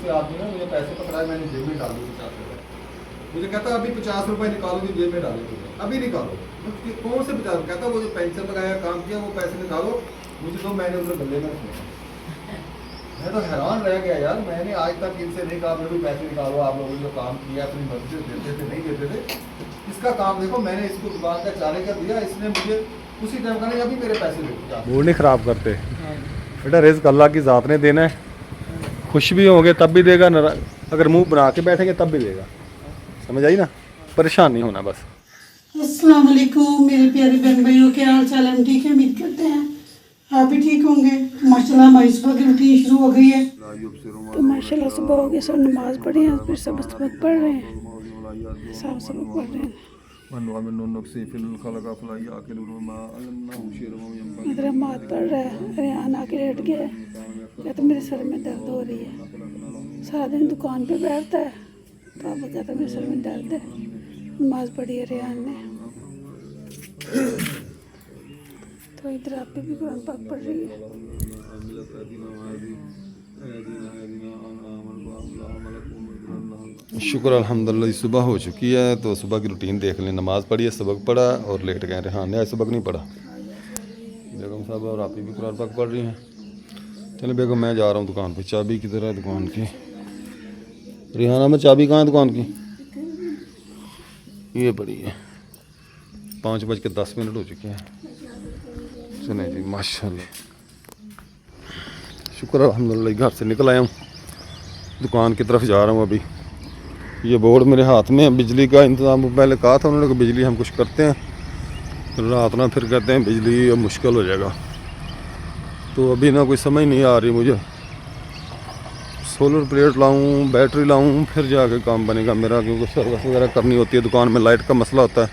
से आदमी ने मुझे पैसे पकड़ाए, मैंने जेब में डाल दिए 50 रुपये। मुझे कहता अभी 50 रुपये निकालोगे जेब में डाले तुझे, अभी निकालो। कौन से 50? कहता वो जो पेंशन लगाया काम किया वो पैसे निकालो मुझे दो, मैंने उधर गले में सुना। मैं तो हैरान रह गया यार, मैंने आज तक इनसे नहीं कहा मैं भी पैसे निकालो, आप लोगों ने जो काम किया अपनी मर्जी से देते थे नहीं देते थे। इसका काम देखो, मैंने इसको दुकान का चारे का दिया, इसने मुझे उसी टाइम का नहीं अभी मेरे पैसे दे। मूड नहीं ख़राब करते बेटा, रिज़्क अल्लाह की ज़ात ने देना है। खुश भी होंगे तब भी देगा, अगर मुंह बना के बैठेंगे तब भी देगा। समझ आई ना, परेशान नहीं होना बस। अस्सलाम वालेकुम मेरे प्यारे बहन भाइयों, क्या हाल चाल? हम ठीक है, उम्मीद करते हैं आप भी ठीक होंगे। माशाल्लाह हमारी सुबह की रूटीन शुरू हो गई है। तो माशाल्लाह सुबह हो गई, सब नमाज़ पढ़े हैं, फिर सब सबक पढ़ रहे हैं, सब सबक पढ़ रहे हैं। इधर मात पढ़ रहा है, रेहान आके लेट गया है, कहता मेरे सर में दर्द हो रही है। सारा दिन दुकान पे बैठता है तो अब कहता मेरे सर में दर्द है। नमाज पढ़ी है रेहान ने, तो इधर आप भी कुरान पाक पढ़ रही है। शुक्र अल्हम्दुलिल्लाह सुबह हो चुकी है। तो सुबह की रूटीन देख लें, नमाज़ पढ़ी है, सबक पढ़ा और लेट गए। रेहान ने आज सबक नहीं पढ़ा। बेगम साहब और आप भी कुरान पाक पढ़ रही हैं। चलो बेगम मैं जा रहा हूँ दुकान पे। चाबी किधर है दुकान की? रेहाना में चाबी कहाँ है दुकान की? ये पड़ी है। 5:10 हो चुके हैं। सुने जी माशाल्लाह, शुक्र अल्हम्दुलिल्लाह। घर से निकल आया हूँ, दुकान की तरफ जा रहा हूँ। अभी ये बोर्ड मेरे हाथ में है, बिजली का इंतज़ाम पहले कहा था उन्होंने कि बिजली हम कुछ करते हैं, रात ना फिर कहते हैं बिजली अब मुश्किल हो जाएगा। तो अभी ना कोई समझ नहीं आ रही मुझे, सोलर प्लेट लाऊं, बैटरी लाऊं, फिर जाके काम बनेगा मेरा, क्योंकि सर्विस वगैरह करनी होती है। दुकान में लाइट का मसला होता है,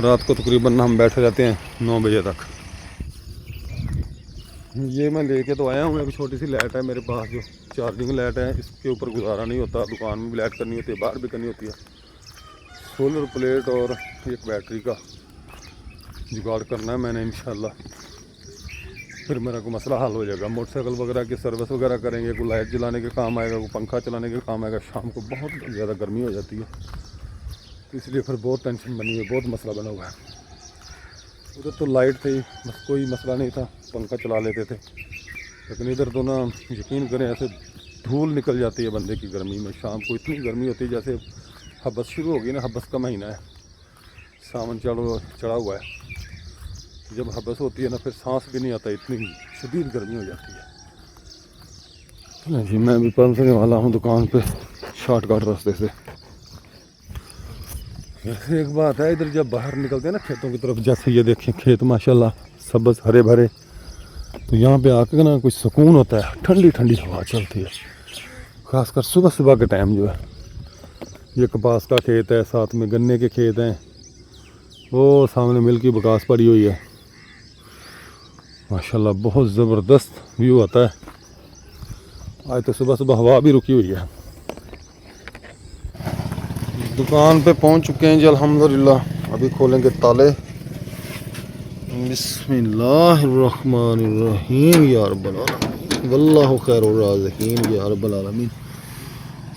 रात को तकरीबन हम बैठे रहते हैं 9 बजे तक। ये मैं लेके तो आया हूँ, अभी छोटी सी लाइट है मेरे पास जो चार्जिंग लाइट है, इसके ऊपर गुजारा नहीं होता। दुकान में भी लाइट करनी होती है, बाहर भी करनी होती है। सोलर प्लेट और एक बैटरी का जुगाड़ करना है मैंने इंशाल्लाह, फिर मेरा को मसला हल हो जाएगा। मोटरसाइकिल वगैरह की सर्विस वगैरह करेंगे, कोई लाइट जलाने के काम आएगा, कोई पंखा चलाने के काम आएगा। शाम को बहुत ज़्यादा गर्मी हो जाती है, तो इसलिए फिर बहुत टेंशन बनी है, बहुत मसला बना हुआ है। उधर तो लाइट थी, बस कोई मसला नहीं था, पंखा चला लेते थे। लेकिन इधर तो ना यकीन करें ऐसे धूल निकल जाती है बंदे की गर्मी में। शाम को इतनी गर्मी होती है, जैसे हब्बस शुरू होगी ना, हब्बस का महीना है, सावन चढ़ा हुआ है। जब हब्बस होती है ना फिर सांस भी नहीं आता, इतनी शदीद गर्मी हो जाती है। जी मैं भी पहुंचने वाला हूँ दुकान पे शॉर्टकट रास्ते से। वैसे एक बात है, इधर जब बाहर निकलते हैं ना खेतों की तरफ, जैसे ये देखें खेत माशाल्लाह सबज हरे भरे, तो यहाँ पे आके ना कुछ सुकून होता है। ठंडी ठंडी हवा चलती है, खासकर सुबह सुबह के टाइम जो है। ये कपास का खेत है, साथ में गन्ने के खेत हैं, वो सामने मिल की बकास पड़ी हुई है। माशाल्लाह बहुत ज़बरदस्त व्यू आता है। आज तो सुबह सुबह हवा भी रुकी हुई है। दुकान पे पहुंच चुके हैं जी अल्हम्दुलिल्लाह। अभी खोलेंगे ताले। बिस्मिल्लाहिर्रहमानिर्रहीम या रब्बल आलमीन वल्लाहु खैरुर राज़िकीन या रब्बल आलमीन।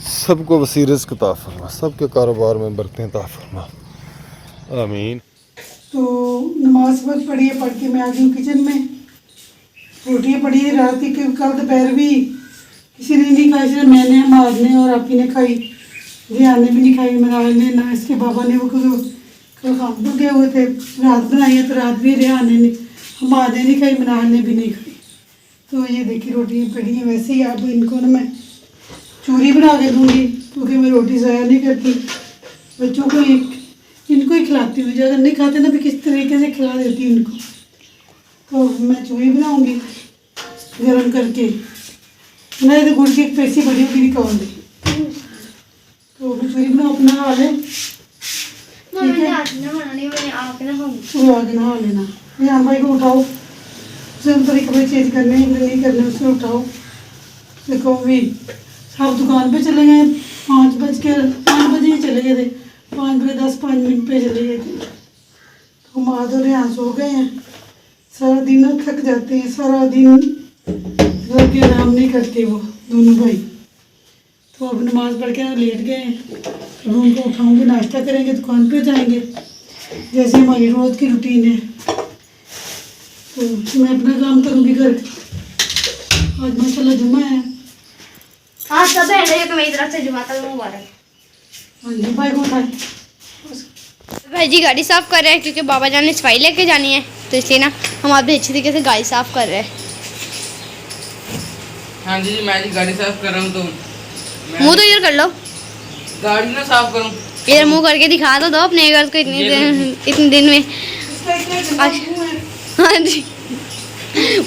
सबको वसी रिज़्क़ अता फरमा, सबके कारोबार में बरकतें अता फरमा, आमीन। तो नमाज वक्त पढ़ी है, पढ़ के मैं आ गई हूँ किचन में। रोटियाँ पड़ी है रात की, कल दोपहर भी किसी ने नहीं खाई, सिर्फ मैंने, हमाद ने और आपी ने खाई। रेहान ने भी नहीं खाई, मनाल ने ना, इसके बाबा ने। वो कल काम पर गए हुए थे, रात बनाई है तो रात भी रेहान ने, हमाद ने नहीं खाई, मनाल ने भी नहीं खाई। तो ये देखिए रोटियाँ पड़ी हैं। वैसे ही अब इनको ना मैं चूरी बना के दूँगी, क्योंकि मैं रोटी ज़ाया नहीं करती, बच्चों को इनको ही खिलाती हूँ। अगर नहीं खाते ना तो किस तरीके से खिला देती हूँ इनको। तो मैं चूरी बनाऊँगी गर्म करके, नहीं तो गुड़ की एक पैसी बड़ी होगी निकाल दी। तो मैं चूरी बनाओ, अपना नहा ले, ठीक है? वो आगे नहा लेना। रेहान भाई को उठाओ, उसे अंदर ही कपड़े चेंज करने नहीं करने, उसे उठाओ। देखो अभी आप दुकान पे चले गए, 5 बजे ही चले गए थे, 5:10 पे चले गए थे। तो माद और रेहान सो गए हैं। सारा दिन थक जाते हैं, सारा दिन घर के आराम नहीं करते वो दोनों भाई। तो अब नमाज़ पढ़ के लेट गए हैं। अब उनको उठाऊंगी, नाश्ता करेंगे, दुकान पे जाएंगे, जैसे हमारी रोज़ की रूटीन है। तो मैं अपना काम करूँगी घर का। आज माशाल्लाह जुम्मा है। आज सब है तो मेरी तरफ से जुमा तक मुबारक। हाँ जी, भाई को उठाए। भाई जी गाड़ी साफ़ कर रहे हैं क्योंकि बाबा जान ने सफाई लेके जानी है, तो इसलिए ना हम आप भी अच्छी तरीके से गाड़ी साफ़ कर रहे हैं। हाँ जी मैं जी गाड़ी साफ कर रहा हूँ। तो मुँह तो इधर कर लो, गाड़ी ना साफ करूँ। इधर मुँह करके दिखा तो दो अपने घर को इतने दिन में। हाँ जी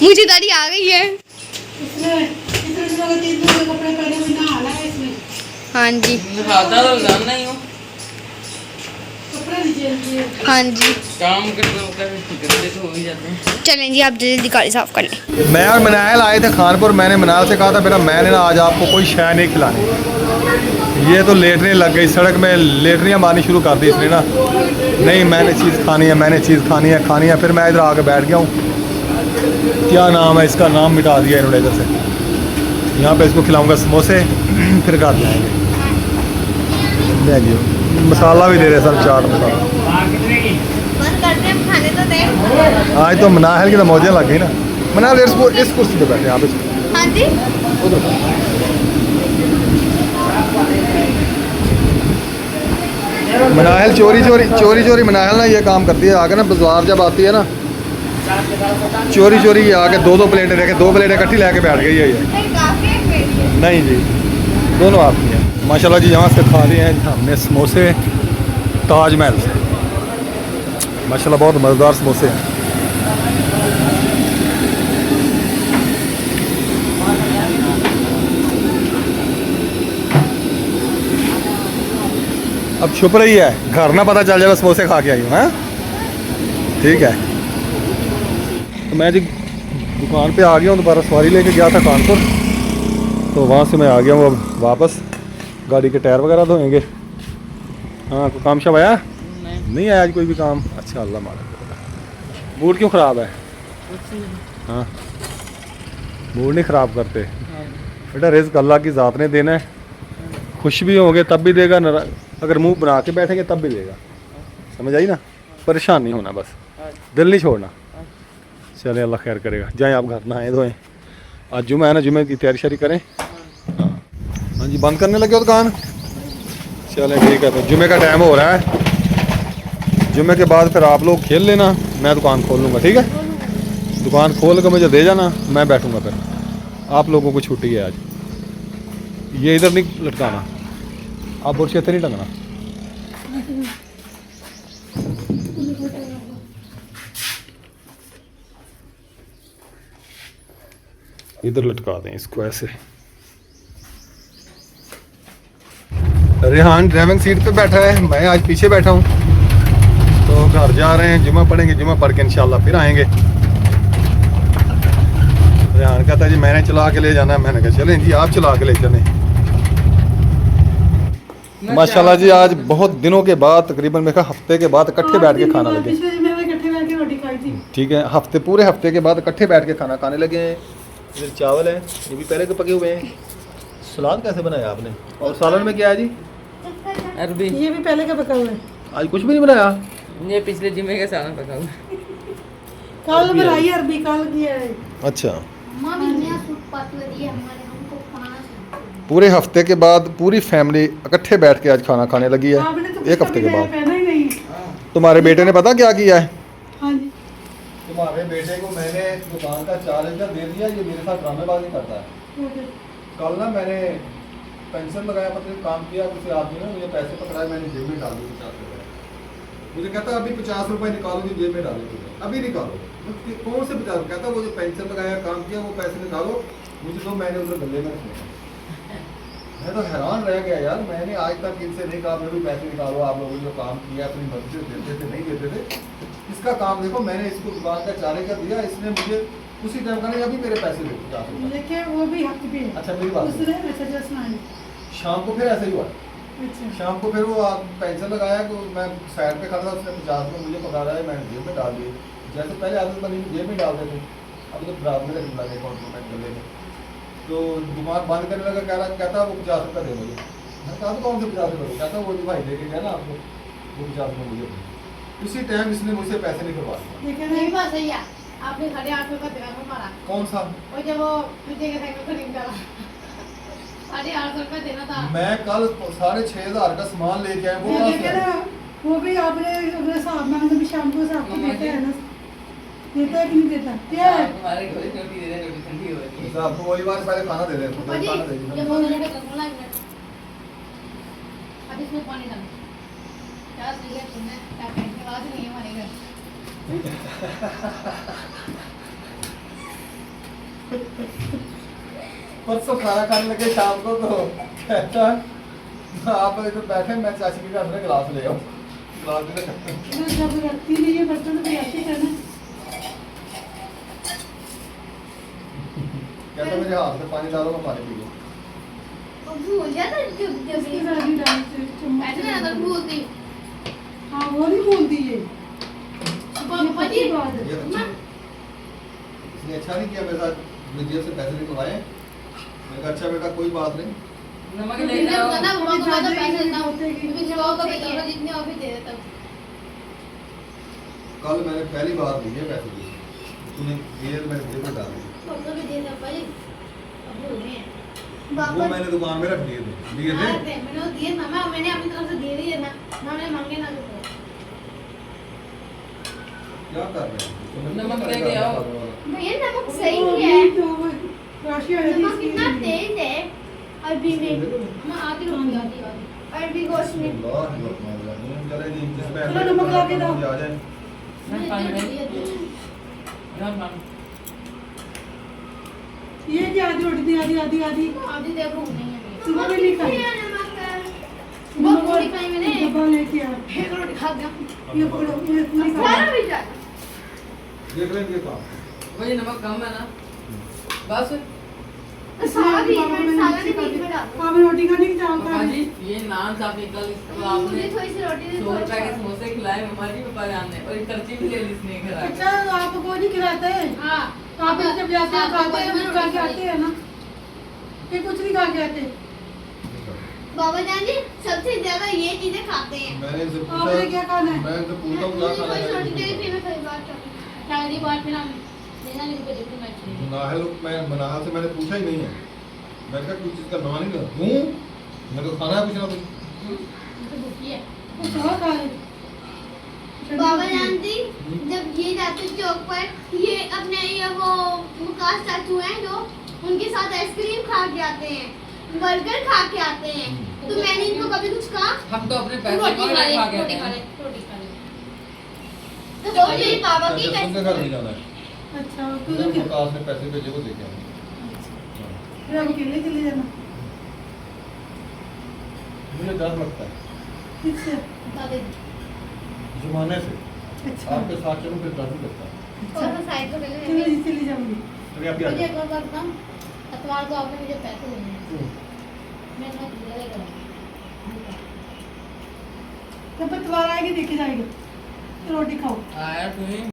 मुझे दाढ़ी आ गई है। इतने दिनों के 3 दिन के कपड़े पहने हुए नहाना है इसमें। हाँ जी नहाता तो जानना ही हूँ, कपड़े नहीं चेंज। हाँ जी काम करते तो हो ही जाते हैं। चलें जी, आप जल्दी गाड़ी साफ़ कर लें। मैं और मनायल आए थे खानपुर। मैंने मनायल से कहा था बेटा मैंने ना आज आपको कोई शय नहीं खिलानी। ये तो लेटने लग गई, सड़क में लेटनियाँ मारनी शुरू कर दी इसने ना। नहीं मैंने चीज़ खानी है, मैंने चीज़ खानी है। फिर मैं इधर आके बैठ गया हूँ। क्या नाम है इसका, नाम मिटा दिया इन्होंने इधर से। यहाँ पे इसको खिलाऊँगा समोसे, फिर घर जाएंगे। ले जी मसाला भी दे रहे सर, चाट मसाला। बंद करते हैं, खाने तो दें। आज तो मनाहल की तो मौजें लग गई ना। मनाहल इस कुर्सी पे बैठे आप हाँ जी उधर। मनाहल चोरी मनाहल ना ये काम करती है। आगे ना बाजार जब आती है ना, चोरी आके 2 प्लेटें लेके 2 प्लेटें इकट्ठी लेके बैठ गई है ये। नहीं जी, दोनों आती हैं माशाल्लाह जी। यहाँ से खा रहे हैं हमने समोसे ताजमहल से, माशाल्लाह बहुत मज़ेदार समोसे हैं। अब छुप रही है, घर ना पता चल जाए बस समोसे खा के आई हूँ। हाँ ठीक है। तो मैं जी दुकान पे आ गया हूँ, दोबारा सवारी लेके गया था कानपुर, तो वहाँ से मैं आ गया हूँ अब वापस। गाड़ी के टायर वगैरह धोएंगे। हाँ कोई काम शाम आया नहीं आया आज कोई भी काम? अच्छा अल्लाह मालिक। मूड क्यों ख़राब है? हाँ मूड नहीं ख़राब करते बेटा, रिज़्क अल्लाह की ज़ात ने देना है। खुश भी होंगे तब भी देगा, अगर मुंह बना के बैठेंगे तब भी देगा। समझ आई ना? परेशान नहीं होना, बस दिल नहीं छोड़ना। चले अल्लाह खैर करेगा। जाएँ आप घर नहाए धोएँ। आज जुम्मा है ना, जुम्मे की तैयारी शारी करें। हाँ जी बंद करने लगे हो दुकान? चलें ठीक है। तो जुम्मे का टाइम हो रहा है, जुम्मे के बाद फिर आप लोग खेल लेना, मैं दुकान खोल लूँगा। ठीक है, दुकान खोल कर मुझे दे जाना, मैं बैठूँगा। फिर आप लोगों को छुट्टी है आज। ये इधर नहीं लटकाना, आप बुरशे नहीं टंगना। इधर लटका दें इसको ऐसे। रेहान ड्राइविंग सीट पे बैठा है, मैं आज पीछे बैठा हूँ। तो घर जा रहे हैं, जुम्मा पढ़ेंगे, जुम्मा पढ़ के इंशाल्लाह फिर आएंगे। रेहान कहता है जी मैंने चला के ले जाना है। मैंने कहा चलें जी आप चला के ले चलें। माशाल्लाह जी आज बहुत दिनों के बाद, तकरीबन मेरे हफ्ते के बाद इकट्ठे बैठ के खाना लगे। ठीक है, पूरे हफ्ते के बाद इकट्ठे बैठ के खाना खाने लगे हैं। इधर चावल है, ये भी पहले के पके हुए हैं। सलाद कैसे बनाया आपने? और सालन में क्या है जी? अरबी। ये भी पहले का पका हुआ है। आज कुछ भी नहीं बनाया? ये पिछले जुम्मे का सालन पका हुआ। कल बनाई अरबी, कल किया है। अच्छा, पूरे हफ्ते के बाद पूरी फैमिली इकट्ठे बैठ के आज खाना खाने लगी है, एक हफ्ते के बाद। पहना ही नहीं। तुम्हारे बेटे ने पता क्या किया है? हाँ जी, तुम्हारे बेटे को मैंने दुकान का चार्ज दे दिया, ये मेरे साथ ड्रामेबाजी करता है। कल ना मैंने पेंशन लगाया, मतलब काम किया, किसी आदमी ने मुझे पैसे पकड़ाए, मैंने जेब में डाल दिए 50 रुपये। मुझे कहता अभी 50 रुपये निकालो, जो जेब में डाले तुझे अभी निकालो। कौन से 50? कहता वो जो पेंशन लगाया, काम किया, वो पैसे निकालो, मुझे तो मैंने उधर गले में रखे। मैं तो हैरान रह गया यार, मैंने आज तक इनसे नहीं कहा मेरे भी पैसे निकालो, आप लोगों ने जो काम किया अपनी मर्जी से देते थे नहीं देते थे। इसका काम देखो, मैंने इसको दुकान का चारे कर दिया, इसने मुझे उसी टाइम का नहीं अभी मेरे पैसे दे 50 रुपये। देखिए वो भी हक पे है। अच्छा मेरी बात उसने अच्छा जस्ट माने। शाम को फिर ऐसा ही हुआ। अच्छा, शाम को फिर वो पेंशन लगाया, तो मैं साइड पे खड़ा था, उसने 50 रुपये मुझे पकड़ा रहा है, मैंने जेब में डाल दिए। जैसे पहले आदमी बनी जेब में डालते थे, अब तो बराबर में रखने लगे अकाउंट में गले में। तो दुकान बंद करने लगा, कहता वो 50 रुपये दे मुझे। मैंने कहा तो कौन से 50 रुपये? कहता वो जो भाई लेके गया ना आपको, वो 50 रुपये मुझे दे। उसी टाइम इसने मुझसे पैसे नहीं करवा दिए। देखे नहीं नहीं बात सही है, आपने 8.5 का देना था हमारा। कौन सा? और जब वो विजय के साइकिल खरीद डाला 8.5 रुपये देना था। मैं कल 6,500 का सामान लेके आया, वो मैं कहाँ देखे से ना, आया? वो भी आपने अगले हिसाब में भी शाम को हिसाब को देता है ना, देता है कि नहीं देता? क्या है? हमारे को रोटी दे दे, रोटी ठंडी हो रही है। तो आपको वही बात, पहले खाना दे दे, पापा पहले जी, खाना दे दे। जब वो मेरे को बोला है, अब इसमें पानी डाल। क्या सही है तुमने, क्या कहने की बात नहीं है हमारे घर। परसों खाना खाने लगे शाम को, तो कहता आप इधर बैठे, मैं चाची के घर में गिलास ले आऊँ। गिलास भी रखा। मैं जब रखती नहीं है बर्तन तो पिलाती है ना। कहता मेरे हाथ में पानी डालो, मैं पानी पी लूँ। वो भूल जाता जब इसके साथ ही डालते चम्मच ऐसे ना तो से। भूलती। हाँ वो नहीं बोलती है। पापा जी, ये अच्छा, इसने अच्छा नहीं किया मेरे साथ, मेरी जेब से पैसे निकलवाए। मैंने कहा अच्छा बेटा कोई बात नहीं। नमक मैंने ले आओ। बताना मम्मा को तो पैसे देता हूँ, होते कि- क्योंकि जवाब का बेटा जितने और भी दे देता हूँ। कल मैंने पहली बार दिए पैसे दिए, तूने दिए तो मैंने जेब में डाल दिए। फोटो भी दे पापा जी, अब भूल गए हैं। वो पापा मैंने दुकान में रख दिए थे। हाँ, मैंने वो दिए ना, मैंने अपनी तरफ से दे दिए ना, ना मैंने मांगे ना कुछ। क्या कर रहे हैं? नमक लेके आओ। भैया नमक सही नहीं है, तो वो राशि वाली नमक इसकी कितना नहीं है। तेज है। अरबी में मैं आती रहूँगी, आती अरबी गोश्त में चलो नमक ला के दो। आ जाए। ना पानी में। ना पानी। ये क्या आधी रोटी दी, आधी आधी आधी आधी देखो नहीं है सुबह में नहीं खाई। वो पूरी खाई मैंने, डब्बा लेके आ। एक रोटी खा गया। ये पकड़ो, ये पूरी खा सारा लो। भी जा देख लेंगे काम। वही नमक कम है ना, बस। सारा भी पापा मैंने सारा नीचे भी बीच में खा डाल दिया। आप रोटी खाने की चाल पापा जी, ये नान चापी कल इसको आपने मुझे थोड़ी सी रोटी दे 100 रुपए के समोसे खिलाए मम्मा जी पापा जान ने, और एक कर्ची भी ले ली इसने खिला के। अच्छा आपको नहीं खिलाते हैं? हाँ आप जब जाते हैं खाते हैं, कुछ खा के आते हैं ना, ये कुछ नहीं खा के आते। बाबा जान जी सबसे ज्यादा ये चीजें खाते हैं। मैंने इनसे पूछा, आपने क्या खाना है? मैं इनसे पूछता हूँ क्या मुझे खाना कोई रोटी दे है। फिर मैं कई बार पहली बार फिर हम लेना नहीं रुपए देते मैं नाहल मैं मनाहल से मैंने पूछा ही नहीं है। मैंने कहा कुछ चीज़ का नाम नहीं लगा हूँ, मेरे को खाना है कुछ ना कुछ। तो भूखी है। कुछ और खा ले। बाबा जान जी जब ये जाते चौक पर, ये अपने ये वो मुकास चाचू हैं जो, उनके साथ आइसक्रीम खा के आते हैं, बर्गर खा के आते हैं। तो मैंने इनको कभी कुछ कहा? हम तो अपने पैसे रोटी पर खा ले, खा के रोटी आते खा ले, हैं। रोटी खा ले। तो वो मेरी पापा की अच्छा, उनके घर नहीं जाना है। अच्छा उधर तो प्रकाश ने पैसे भेजे वो देखे आए। फिर आप अकेले चले जाना। मुझे डर लगता है किससे? दादी जुमाने से। अच्छा आपके साथ चलूं फिर डर नहीं लगता। और साइड को ले चलो ले। जी चली जाऊंगी। चलिए आप ही आ मुझे जाओ। एक और बात बताऊं, अतवार को आपने मुझे पैसे देने हैं, क्यों? मैं ना ले लेगा। जब पतवार आएगी देखे जाएगी, तो रोटी खाओ। आया तुम्हें